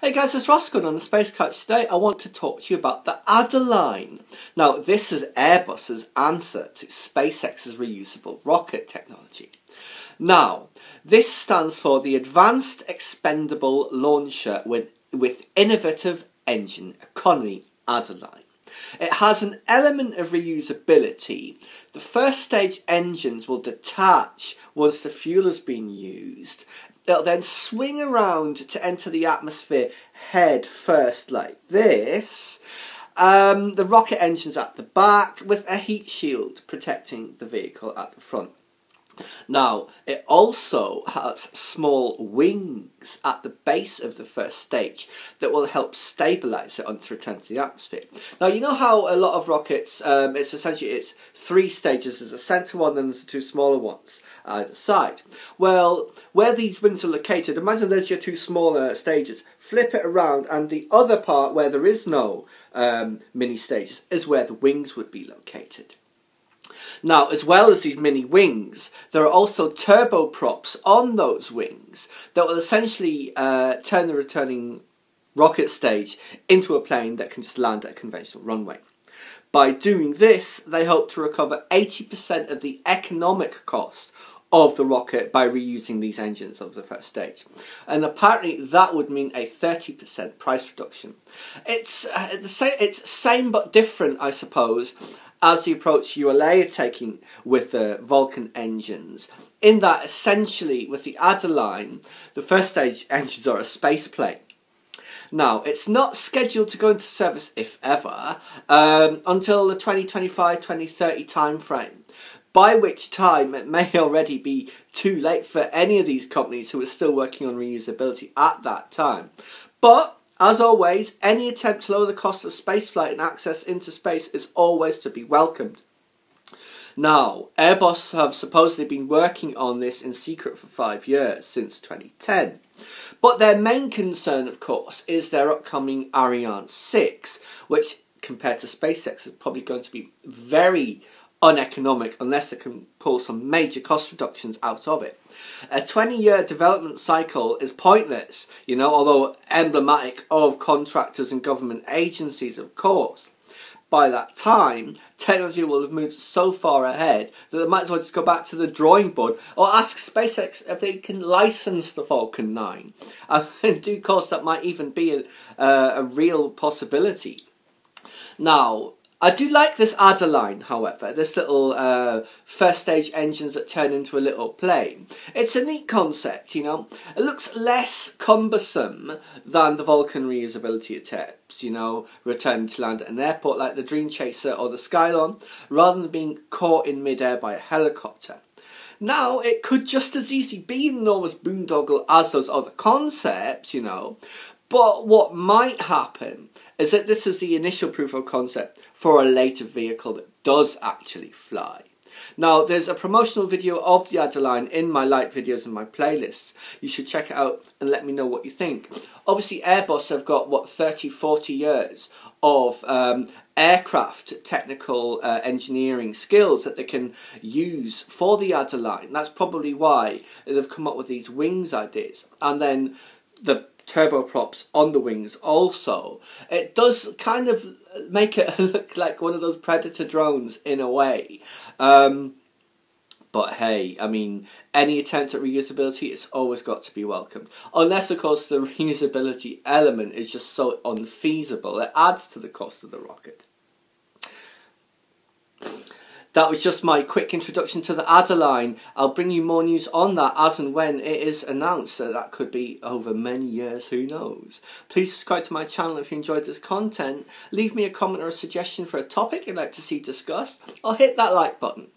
Hey guys, it's Roscoe on the Space Couch. Today I want to talk to you about the Adeline. Now, this is Airbus's answer to SpaceX's reusable rocket technology. Now, this stands for the Advanced Expendable Launcher with Innovative Engine Economy, Adeline. It has an element of reusability. The first stage engines will detach once the fuel has been used. It'll then swing around to enter the atmosphere head first like this. The rocket engine's at the back with a heat shield protecting the vehicle at the front. Now, it also has small wings at the base of the first stage that will help stabilise it on its return to the atmosphere. Now, you know how a lot of rockets, it's three stages. There's a centre one, then there's two smaller ones either side. Well, where these wings are located, imagine there's your two smaller stages. Flip it around, and the other part where there is no mini stages is where the wings would be located. Now, as well as these mini wings, there are also turboprops on those wings that will essentially turn the returning rocket stage into a plane that can just land at a conventional runway. By doing this, they hope to recover 80% of the economic cost of the rocket by reusing these engines of the first stage. And apparently that would mean a 30% price reduction. It's same but different, I suppose, as the approach ULA are taking with the Vulcan engines, in that essentially with the Adeline, the first stage engines are a space plane. Now, it's not scheduled to go into service, if ever, until the 2025-2030 timeframe, by which time it may already be too late for any of these companies who are still working on reusability at that time. But as always, any attempt to lower the cost of spaceflight and access into space is always to be welcomed. Now, Airbus have supposedly been working on this in secret for 5 years, since 2010. But their main concern, of course, is their upcoming Ariane 6, which, compared to SpaceX, is probably going to be very uneconomic unless they can pull some major cost reductions out of it. A 20-year development cycle is pointless, although emblematic of contractors and government agencies, of course. By that time, technology will have moved so far ahead that they might as well just go back to the drawing board or ask SpaceX if they can license the Falcon 9. And in due course, that might even be a real possibility. Now, I do like this Adeline, however, this little first stage engines that turn into a little plane. It's a neat concept, It looks less cumbersome than the Vulcan reusability attempts, returning to land at an airport like the Dream Chaser or the Skylon, rather than being caught in midair by a helicopter. Now, it could just as easily be an enormous boondoggle as those other concepts, but what might happen is that this is the initial proof of concept for a later vehicle that does actually fly. Now, there's a promotional video of the Adeline in my light videos and my playlists. You should check it out and let me know what you think. Obviously, Airbus have got, 30-40 years of aircraft technical engineering skills that they can use for the Adeline. That's probably why they've come up with these wings ideas. And then the turboprops on the wings also. It does kind of make it look like one of those Predator drones in a way. But hey, any attempt at reusability is always got to be welcomed. Unless, of course, the reusability element is just so unfeasible. It adds to the cost of the rocket. That was just my quick introduction to the Adeline. I'll bring you more news on that as and when it is announced. So that could be over many years, who knows. Please subscribe to my channel if you enjoyed this content. Leave me a comment or a suggestion for a topic you'd like to see discussed. Or hit that like button.